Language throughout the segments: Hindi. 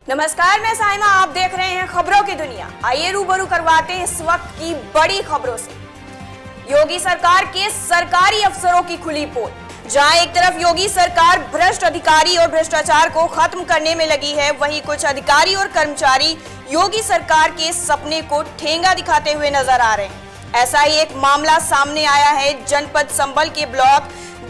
नमस्कार, मैं साइमा, आप देख रहे हैं खबरों की दुनिया। आइए रूबरू करवाते हैं इस वक्त की बड़ी खबरों से। योगी सरकार के सरकारी अफसरों की खुली पोल। जहां एक तरफ योगी सरकार भ्रष्ट अधिकारी और भ्रष्टाचार को खत्म करने में लगी है, वहीं कुछ अधिकारी और कर्मचारी योगी सरकार के सपने को ठेंगा दिखाते हुए नजर आ रहे हैं। ऐसा ही एक मामला सामने आया है जनपद संभल के ब्लॉक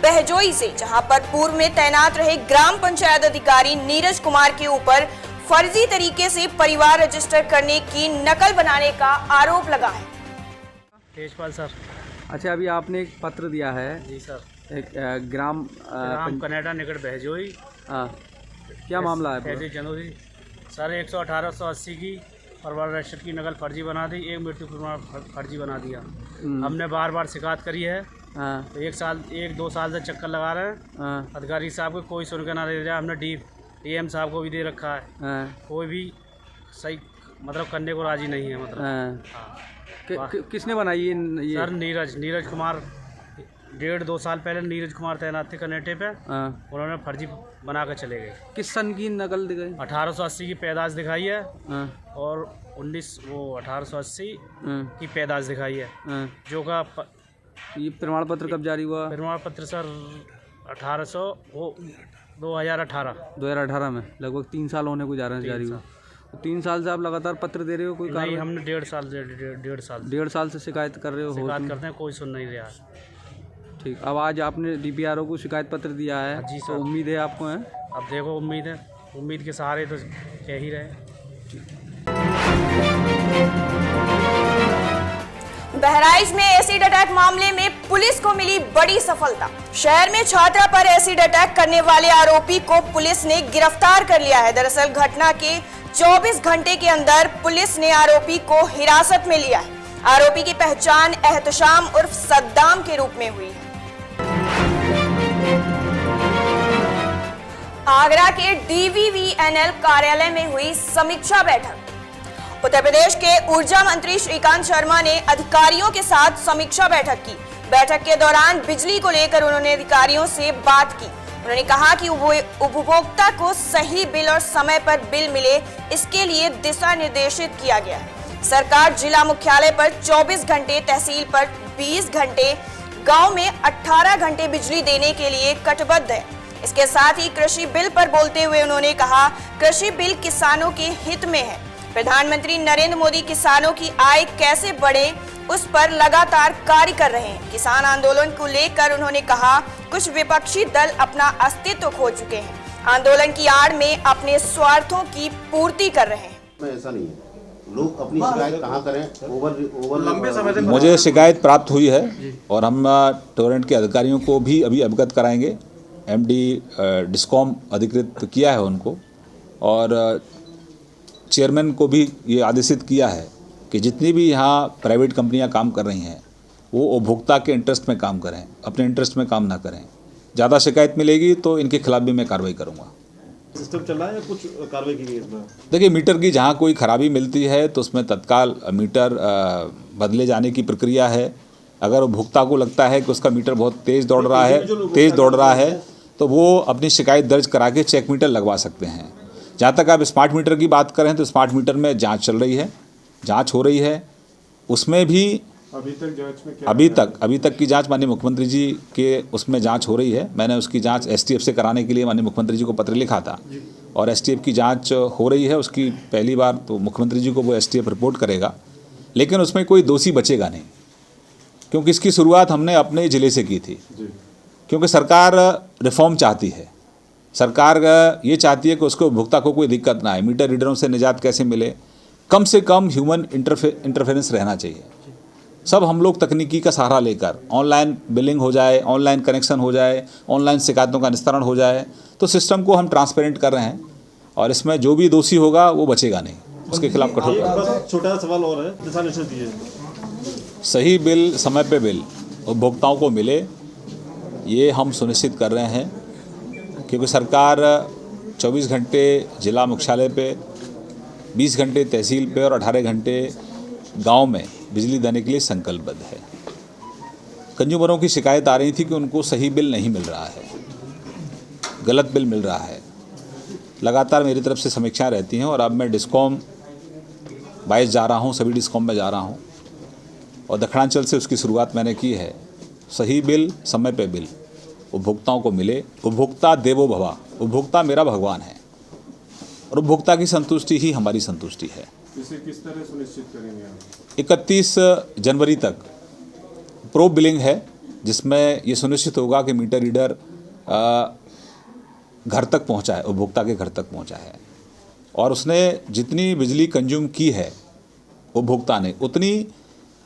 बहजोई से, जहां पर पूर्व में तैनात रहे ग्राम पंचायत अधिकारी नीरज कुमार के ऊपर फर्जी तरीके से परिवार रजिस्टर करने की नकल बनाने का आरोप लगा है। तेजपाल सर। अच्छा, अभी आपने एक पत्र दिया है। जी सर। एक ग्राम कनाडा निकट बहजोई। क्या मामला है? 35 जनवरी सर 118/180 की परिवार रजिस्टर की नकल फर्जी बना दी, एक मृत्यु प्रमाण फर्जी बना दिया। हमने बार बार शिकायत करी है। तो 1-2 साल से चक्कर लगा रहे हैं। अधिकारी साहब को कोई सुनकर ना दे रहा। हमने डीएम साहब को भी दे रखा है। कोई भी सही मतलब करने को राजी नहीं है। मतलब किसने बनाई ये? सर नीरज कुमार 1.5-2 साल पहले नीरज कुमार तैनात थे कनेटे पे। उन्होंने फर्जी बना कर चले गए। किस सन की नकल दिखाई? 1880 की पैदाश दिखाई है और 1880 की पैदाश दिखाई है। जो का ये प्रमाण पत्र कब जारी हुआ? प्रमाण पत्र सर 2018 में। लगभग 3 साल होने को जा रहे हैं जारी हुआ। 3 साल से आप लगातार पत्र दे रहे हो? कोई नहीं, हमने 1.5 साल से शिकायत कर रहे हो? शिकायत करते हैं, कोई सुन नहीं रहा। ठीक, अब आज आपने डीपीआरओ को शिकायत पत्र दिया है। जी सर। तो उम्मीद है आपको है? अब देखो, उम्मीद के सहारे तो कह ही रहे। बहराइच में एसिड अटैक मामले में पुलिस को मिली बड़ी सफलता। शहर में छात्रा पर एसिड अटैक करने वाले आरोपी को पुलिस ने गिरफ्तार कर लिया है। दरअसल घटना के 24 घंटे के अंदर पुलिस ने आरोपी को हिरासत में लिया है। आरोपी की पहचान एहतशाम उर्फ सद्दाम के रूप में हुई है। आगरा के DVVNL कार्यालय में हुई समीक्षा बैठक। उत्तर प्रदेश के ऊर्जा मंत्री श्रीकांत शर्मा ने अधिकारियों के साथ समीक्षा बैठक की। बैठक के दौरान बिजली को लेकर उन्होंने अधिकारियों से बात की। उन्होंने कहा कि उपभोक्ता को सही बिल और समय पर बिल मिले, इसके लिए दिशा निर्देशित किया गया है। सरकार जिला मुख्यालय पर 24 घंटे, तहसील पर 20 घंटे, गांव में 18 घंटे बिजली देने के लिए कटिबद्ध है। इसके साथ ही कृषि बिल पर बोलते हुए उन्होंने कहा, कृषि बिल किसानों के हित में है। प्रधानमंत्री नरेंद्र मोदी किसानों की आय कैसे बढ़े, उस पर लगातार कार्य कर रहे हैं। किसान आंदोलन को लेकर उन्होंने कहा, कुछ विपक्षी दल अपना अस्तित्व खो चुके हैं, आंदोलन की आड़ में अपने स्वार्थों की पूर्ति कर रहे हैं। ऐसा नहीं है, लोग अपनी शिकायत कहाँ करें? ओवर लंबे समय से मुझे शिकायत प्राप्त हुई है और हम टोरेंट के अधिकारियों को भी अभी अवगत कराएंगे। MD डिस्कॉम अधिकृत किया है उनको, और चेयरमैन को भी ये आदेशित किया है कि जितनी भी यहाँ प्राइवेट कंपनियाँ काम कर रही हैं वो उपभोक्ता के इंटरेस्ट में काम करें, अपने इंटरेस्ट में काम ना करें। ज़्यादा शिकायत मिलेगी तो इनके खिलाफ भी मैं कार्रवाई करूँगा। सिस्टम चल रहा है या कुछ कार्रवाई की गई इसमें? देखिए, मीटर की जहाँ कोई खराबी मिलती है तो उसमें तत्काल मीटर बदले जाने की प्रक्रिया है। अगर उपभोक्ता को लगता है कि उसका मीटर बहुत तेज़ दौड़ रहा है तो वो अपनी शिकायत दर्ज करा के चेक मीटर लगवा सकते हैं। जहाँ तक आप स्मार्ट मीटर की बात करें तो स्मार्ट मीटर में जांच चल रही है, जांच हो रही है। उसमें भी अभी तक की जांच माननीय मुख्यमंत्री जी के उसमें जांच हो रही है। मैंने उसकी जांच STF से कराने के लिए माननीय मुख्यमंत्री जी को पत्र लिखा था और STF की जांच हो रही है। उसकी पहली बार तो मुख्यमंत्री जी को वो STF रिपोर्ट करेगा, लेकिन उसमें कोई दोषी बचेगा नहीं, क्योंकि इसकी शुरुआत हमने अपने ज़िले से की थी। क्योंकि सरकार रिफॉर्म चाहती है, सरकार ये चाहती है कि उसको उपभोक्ता को कोई दिक्कत ना आए। मीटर रीडरों से निजात कैसे मिले, कम से कम ह्यूमन इंटरफेरेंस रहना चाहिए। सब हम लोग तकनीकी का सहारा लेकर ऑनलाइन बिलिंग हो जाए, ऑनलाइन कनेक्शन हो जाए, ऑनलाइन शिकायतों का निस्तारण हो जाए, तो सिस्टम को हम ट्रांसपेरेंट कर रहे हैं और इसमें जो भी दोषी होगा वो बचेगा नहीं, उसके खिलाफ कठोर। छोटा सवाल और है, दिशा निर्देश दीजिए। सही बिल, समय पे बिल उपभोक्ताओं को मिले, ये हम सुनिश्चित कर रहे हैं। क्योंकि सरकार 24 घंटे जिला मुख्यालय पे, 20 घंटे तहसील पे और 18 घंटे गांव में बिजली देने के लिए संकल्पबद्ध है। कंज्यूमरों की शिकायत आ रही थी कि उनको सही बिल नहीं मिल रहा है, गलत बिल मिल रहा है। लगातार मेरी तरफ से समीक्षाएं रहती हैं और अब मैं डिस्कॉम 22 जा रहा हूं, सभी डिस्कॉम में जा रहा हूं और दक्षिणांचल से उसकी शुरुआत मैंने की है। सही बिल, समय पे बिल उपभोक्ताओं को मिले। उपभोक्ता देवो भवा, उपभोक्ता मेरा भगवान है और उपभोक्ता की संतुष्टि ही हमारी संतुष्टि है। इसे किस तरह सुनिश्चित करेंगे आप? 31 जनवरी तक प्रो बिलिंग है, जिसमें ये सुनिश्चित होगा कि मीटर रीडर घर तक पहुंचा है, उपभोक्ता के घर तक पहुंचा है और उसने जितनी बिजली कंज्यूम की है उपभोक्ता ने, उतनी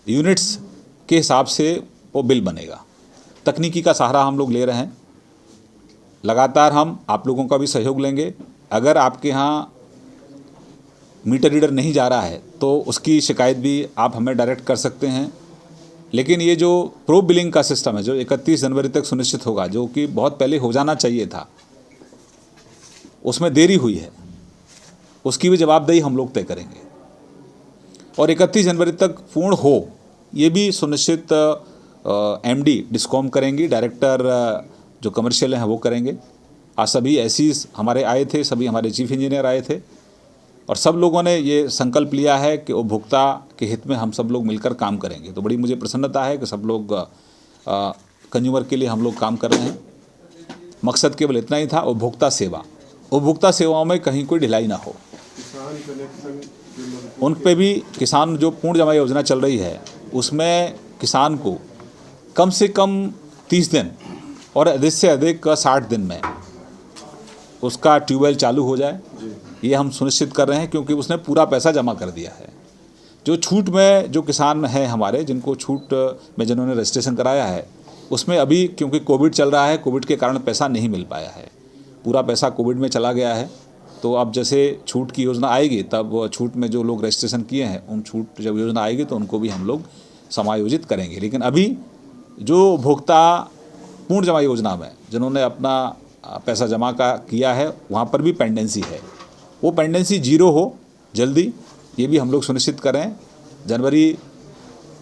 यूनिट्स के हिसाब से वो बिल बनेगा। तकनीकी का सहारा हम लोग ले रहे हैं। लगातार हम आप लोगों का भी सहयोग लेंगे। अगर आपके यहाँ मीटर रीडर नहीं जा रहा है तो उसकी शिकायत भी आप हमें डायरेक्ट कर सकते हैं। लेकिन ये जो प्रो बिलिंग का सिस्टम है, जो 31 जनवरी तक सुनिश्चित होगा, जो कि बहुत पहले हो जाना चाहिए था, उसमें देरी हुई है, उसकी भी जवाबदेही हम लोग तय करेंगे और 31 जनवरी तक पूर्ण हो ये भी सुनिश्चित एमडी डिस्कॉम करेंगी, डायरेक्टर जो कमर्शियल हैं वो करेंगे। आज सभी एसीज हमारे आए थे, सभी हमारे चीफ इंजीनियर आए थे और सब लोगों ने ये संकल्प लिया है कि उपभोक्ता के हित में हम सब लोग मिलकर काम करेंगे। तो बड़ी मुझे प्रसन्नता है कि सब लोग कंज्यूमर के लिए हम लोग काम कर रहे हैं। मकसद केवल इतना ही था, उपभोक्ता सेवा, उपभोक्ता सेवाओं में कहीं कोई ढिलाई ना हो। उन पे भी किसान जो पूर्ण जमा योजना चल रही है उसमें किसान को कम से कम 30 दिन और अधिक से अधिक 60 दिन में उसका ट्यूबवेल चालू हो जाए, ये हम सुनिश्चित कर रहे हैं क्योंकि उसने पूरा पैसा जमा कर दिया है। जो छूट में जो किसान हैं हमारे, जिनको छूट में जिन्होंने रजिस्ट्रेशन कराया है, उसमें अभी क्योंकि कोविड चल रहा है, कोविड के कारण पैसा नहीं मिल पाया है, पूरा पैसा कोविड में चला गया है। तो अब जैसे छूट की योजना आएगी तब छूट में जो लोग रजिस्ट्रेशन किए हैं उन छूट जब योजना आएगी तो उनको भी हम लोग समायोजित करेंगे। लेकिन अभी जो उपभोक्ता पूर्ण जमा योजना में जिन्होंने अपना पैसा जमा किया है वहाँ पर भी पेंडेंसी है, वो पेंडेंसी 0 हो जल्दी, ये भी हम लोग सुनिश्चित करें। जनवरी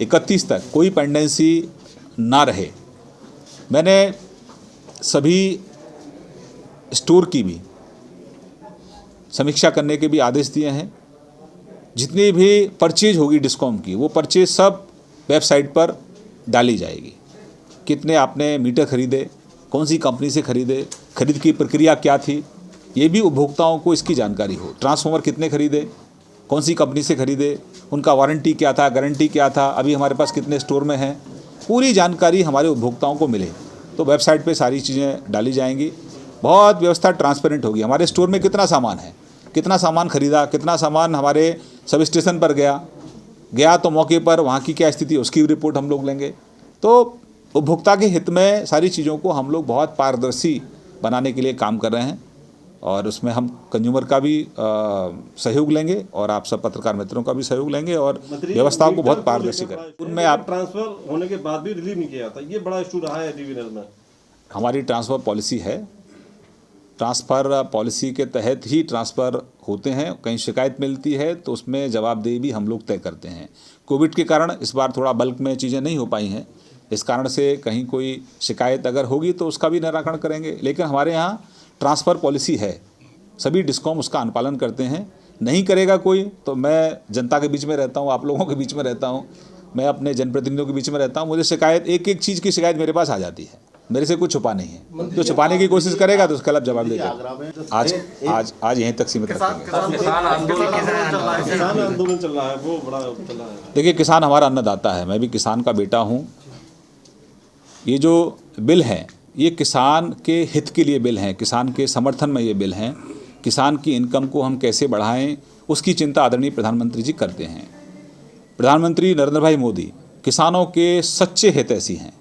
31 तक कोई पेंडेंसी ना रहे। मैंने सभी स्टोर की भी समीक्षा करने के भी आदेश दिए हैं। जितनी भी परचेज होगी डिस्कॉम की, वो परचेज सब वेबसाइट पर डाली जाएगी। कितने आपने मीटर खरीदे, कौन सी कंपनी से खरीदे, खरीद की प्रक्रिया क्या थी, ये भी उपभोक्ताओं को इसकी जानकारी हो। ट्रांसफार्मर कितने खरीदे, कौन सी कंपनी से खरीदे, उनका वारंटी क्या था, गारंटी क्या था, अभी हमारे पास कितने स्टोर में हैं, पूरी जानकारी हमारे उपभोक्ताओं को मिले तो वेबसाइट पे सारी चीज़ें डाली जाएंगी। बहुत व्यवस्था ट्रांसपेरेंट होगी। हमारे स्टोर में कितना सामान है, कितना सामान खरीदा, कितना सामान हमारे सब स्टेशन पर गया तो मौके पर वहाँ की क्या स्थिति है उसकी रिपोर्ट हम लोग लेंगे। तो उपभोक्ता के हित में सारी चीज़ों को हम लोग बहुत पारदर्शी बनाने के लिए काम कर रहे हैं और उसमें हम कंज्यूमर का भी सहयोग लेंगे और आप सब पत्रकार मित्रों का भी सहयोग लेंगे और व्यवस्थाओं को बहुत पारदर्शी करें। उनमें आप ट्रांसफर होने के बाद भी रिलीव नहीं किया जाता, ये बड़ा इशू रहा है डिवीजन में। हमारी ट्रांसफ़र पॉलिसी है, ट्रांसफ़र पॉलिसी के तहत ही ट्रांसफ़र होते हैं। कहीं शिकायत मिलती है तो उसमें जवाबदेही भी हम लोग तय करते हैं। कोविड के कारण इस बार थोड़ा बल्क में चीज़ें नहीं हो पाई हैं, इस कारण से कहीं कोई शिकायत अगर होगी तो उसका भी निराकरण करेंगे। लेकिन हमारे यहाँ ट्रांसफ़र पॉलिसी है, सभी डिस्कॉम उसका अनुपालन करते हैं। नहीं करेगा कोई तो मैं जनता के बीच में रहता हूँ, आप लोगों के बीच में रहता हूँ, मैं अपने जनप्रतिनिधियों के बीच में रहता हूँ। मुझे शिकायत एक एक चीज़ की शिकायत मेरे पास आ जाती है, मेरे से कुछ छुपा नहीं है। जो छुपाने की कोशिश करेगा तो उसका जवाब देगा। आज यहीं तक सीमित रखेंगे। किसान आंदोलन चल रहा है, वो बड़ा चल रहा है। देखिए, किसान हमारा अन्नदाता है, मैं भी किसान का बेटा हूँ। ये जो बिल हैं ये किसान के हित के लिए बिल हैं, किसान के समर्थन में ये बिल हैं। किसान की इनकम को हम कैसे बढ़ाएं उसकी चिंता आदरणीय प्रधानमंत्री जी करते हैं। प्रधानमंत्री नरेंद्र भाई मोदी किसानों के सच्चे हितैषी हैं।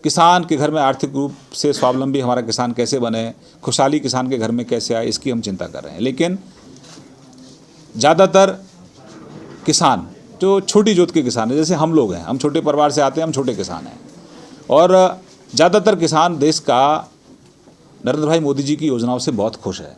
किसान के घर में आर्थिक रूप से स्वावलंबी हमारा किसान कैसे बने, खुशहाली किसान के घर में कैसे आए, इसकी हम चिंता कर रहे हैं। लेकिन ज़्यादातर किसान जो छोटी जोत के किसान हैं, जैसे हम लोग हैं, हम छोटे परिवार से आते हैं, हम छोटे किसान हैं, और ज़्यादातर किसान देश का नरेंद्र भाई मोदी जी की योजनाओं से बहुत खुश है।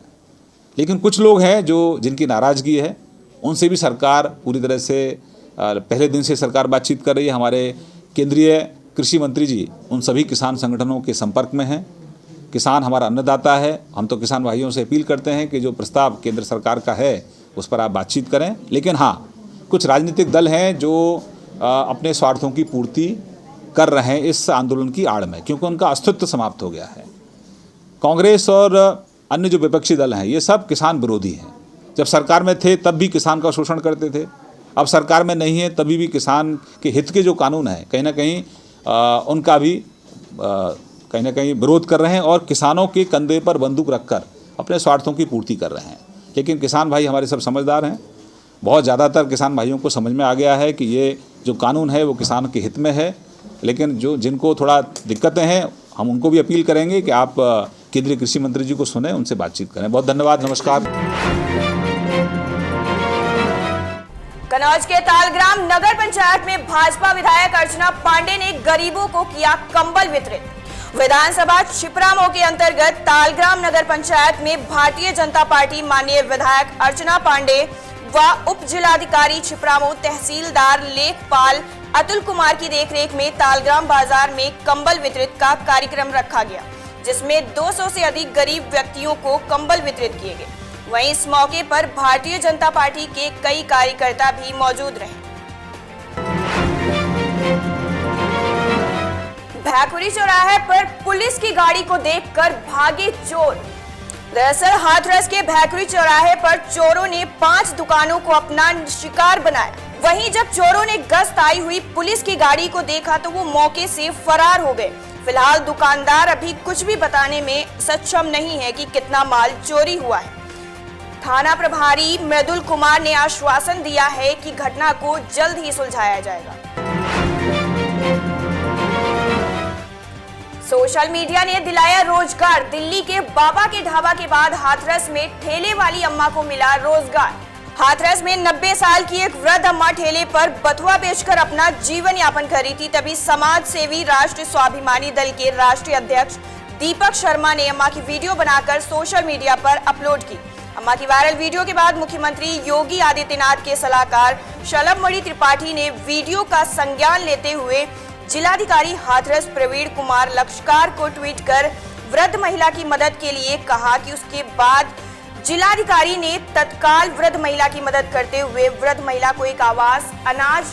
लेकिन कुछ लोग हैं जो जिनकी नाराज़गी है, उनसे भी सरकार पूरी तरह से पहले दिन से सरकार बातचीत कर रही है। हमारे केंद्रीय कृषि मंत्री जी उन सभी किसान संगठनों के संपर्क में हैं किसान हमारा अन्नदाता है। हम तो किसान भाइयों से अपील करते हैं कि जो प्रस्ताव केंद्र सरकार का है उस पर आप बातचीत करें, लेकिन हाँ, कुछ राजनीतिक दल हैं जो अपने स्वार्थों की पूर्ति कर रहे हैं इस आंदोलन की आड़ में, क्योंकि उनका अस्तित्व समाप्त हो गया है। कांग्रेस और अन्य जो विपक्षी दल हैं ये सब किसान विरोधी हैं। जब सरकार में थे तब भी किसान का शोषण करते थे, अब सरकार में नहीं है तभी भी किसान के हित के जो कानून हैं कहीं ना कहीं उनका भी कहीं ना कहीं विरोध कर रहे हैं और किसानों के कंधे पर बंदूक रखकर अपने स्वार्थों की पूर्ति कर रहे हैं। लेकिन किसान भाई हमारे सब समझदार हैं, बहुत ज़्यादातर किसान भाइयों को समझ में आ गया है कि ये जो कानून है वो किसान के हित में है। लेकिन जिनको थोड़ा दिक्कतें हैं हम उनको भी अपील करेंगे कि आप केंद्रीय कृषि मंत्री जी को सुने, उनसे बातचीत करें। बहुत धन्यवाद, नमस्कार। कन्नौज के तालग्राम नगर पंचायत में भाजपा विधायक अर्चना पांडे ने गरीबों को किया कंबल वितरित। विधानसभा छिपरामऊ के अंतर्गत तालग्राम नगर पंचायत में भारतीय जनता पार्टी माननीय विधायक अर्चना पांडे व उप जिलाधिकारी छिपरामऊ तहसीलदार लेखपाल अतुल कुमार की देखरेख में तालग्राम बाजार में कंबल वितरित का कार्यक्रम रखा गया, जिसमें 200 से अधिक गरीब व्यक्तियों को कंबल वितरित किए गए। वहीं इस मौके पर भारतीय जनता पार्टी के कई कार्यकर्ता भी मौजूद रहे। भैखुरी चौराहे पर पुलिस की गाड़ी को देखकर भागे चोर। दरअसल हाथरस के भैखुरी चौराहे पर चोरों ने 5 दुकानों को अपना शिकार बनाया। वहीं जब चोरों ने गश्त आई हुई पुलिस की गाड़ी को देखा तो वो मौके से फरार हो गए। फिलहाल दुकानदार अभी कुछ भी बताने में सक्षम नहीं है कि कितना माल चोरी हुआ है। थाना प्रभारी मृदुल कुमार ने आश्वासन दिया है कि घटना को जल्द ही सुलझाया जाएगा। सोशल मीडिया ने दिलाया रोजगार। दिल्ली के बाबा के ढाबा के बाद हाथरस में ठेले वाली अम्मा को मिला रोजगार। हाथरस में 90 साल की एक वृद्ध अम्मा ठेले पर बथुआ बेचकर अपना जीवन यापन कर रही थी। तभी समाज सेवी राष्ट्रीय स्वाभिमानी दल के राष्ट्रीय अध्यक्ष दीपक शर्मा ने अम्मा की वीडियो बनाकर सोशल मीडिया पर अपलोड की। अम्मा की वायरल वीडियो के बाद मुख्यमंत्री योगी आदित्यनाथ के सलाहकार शलभमणि त्रिपाठी ने वीडियो का संज्ञान लेते हुए जिलाधिकारी हाथरस प्रवीण कुमार लक्षकार को ट्वीट कर वृद्ध महिला की मदद के लिए कहा कि उसके बाद जिलाधिकारी ने तत्काल वृद्ध महिला की मदद करते हुए वृद्ध महिला को एक आवास, अनाज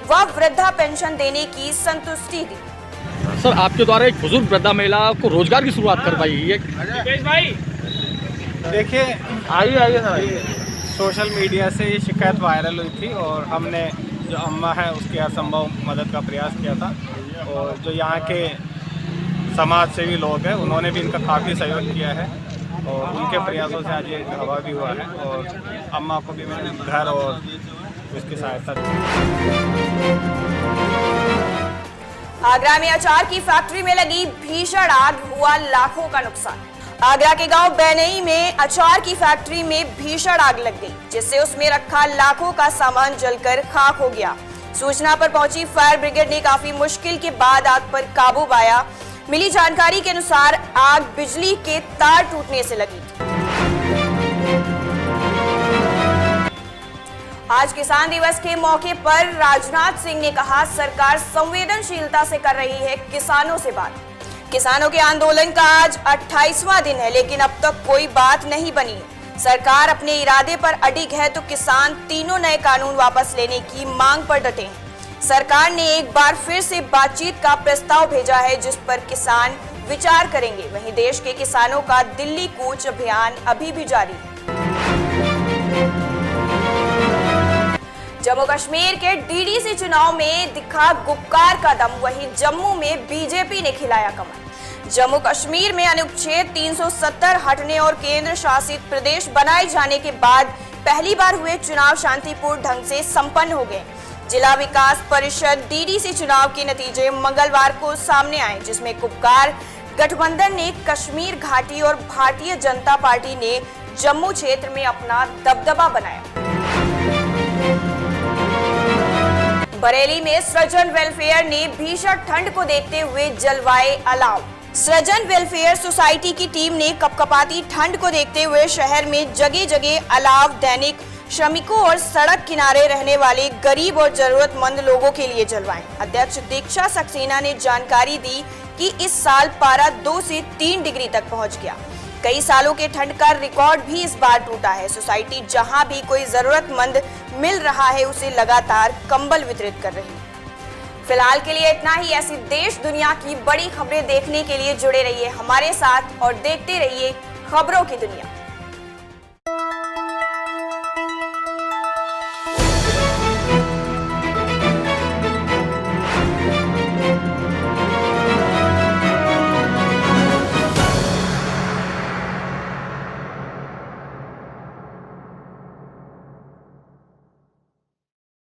व वृद्धा पेंशन देने की संतुष्टि दी। सर, आपके द्वारा एक बुजुर्ग वृद्धा महिला को रोजगार की शुरुआत करवाई है। देखिए, आइए सर, सोशल मीडिया से ये शिकायत वायरल हुई थी और हमने जो अम्मा है उसकी असंभव मदद का प्रयास किया था और जो यहाँ के समाज सेवी लोग हैं उन्होंने भी इनका काफ़ी सहयोग किया है और उनके प्रयासों से आज ये ढाबा भी हुआ है और अम्मा को भी मैंने घर और उसकी सहायता दी। आगरा में अचार की फैक्ट्री में लगी भीषण आग, हुआ लाखों का नुकसान। आगरा के गांव बैनई में अचार की फैक्ट्री में भीषण आग लग गई, जिससे उसमें रखा लाखों का सामान जलकर खाक हो गया। सूचना पर पहुंची फायर ब्रिगेड ने काफी मुश्किल के बाद आग पर काबू पाया। मिली जानकारी के अनुसार आग बिजली के तार टूटने से लगी। आज किसान दिवस के मौके पर राजनाथ सिंह ने कहा, सरकार संवेदनशीलता से कर रही है किसानों से बात। किसानों के आंदोलन का आज 28वां दिन है, लेकिन अब तक कोई बात नहीं बनी है। सरकार अपने इरादे पर अडिग है तो किसान तीनों नए कानून वापस लेने की मांग पर डटे हैं। सरकार ने एक बार फिर से बातचीत का प्रस्ताव भेजा है, जिस पर किसान विचार करेंगे। वहीं देश के किसानों का दिल्ली कूच अभियान अभी भी जारी है। जम्मू कश्मीर के डीडीसी चुनाव में दिखा गुपकार का दम, वहीं जम्मू में बीजेपी ने खिलाया कमल। जम्मू कश्मीर में अनुच्छेद 370 हटने और केंद्र शासित प्रदेश बनाए जाने के बाद पहली बार हुए चुनाव शांतिपूर्ण ढंग से संपन्न हो गए। जिला विकास परिषद डीडीसी चुनाव के नतीजे मंगलवार को सामने आए, जिसमें गुपकार गठबंधन ने कश्मीर घाटी और भारतीय जनता पार्टी ने जम्मू क्षेत्र में अपना दबदबा बनाया। बरेली में सृजन वेलफेयर ने भीषण ठंड को देखते हुए जलवाए अलाव। सृजन वेलफेयर सोसाइटी की टीम ने कपकपाती ठंड को देखते हुए शहर में जगह जगह अलाव दैनिक श्रमिकों और सड़क किनारे रहने वाले गरीब और जरूरतमंद लोगों के लिए जलवाए। अध्यक्ष दीक्षा सक्सेना ने जानकारी दी कि इस साल पारा 2 से 3 डिग्री तक पहुंच गया। कई सालों के ठंड का रिकॉर्ड भी इस बार टूटा है। सोसाइटी जहां भी कोई जरूरतमंद मिल रहा है उसे लगातार कंबल वितरित कर रही है। फिलहाल के लिए इतना ही। ऐसी देश दुनिया की बड़ी खबरें देखने के लिए जुड़े रहिए हमारे साथ और देखते रहिए खबरों की दुनिया।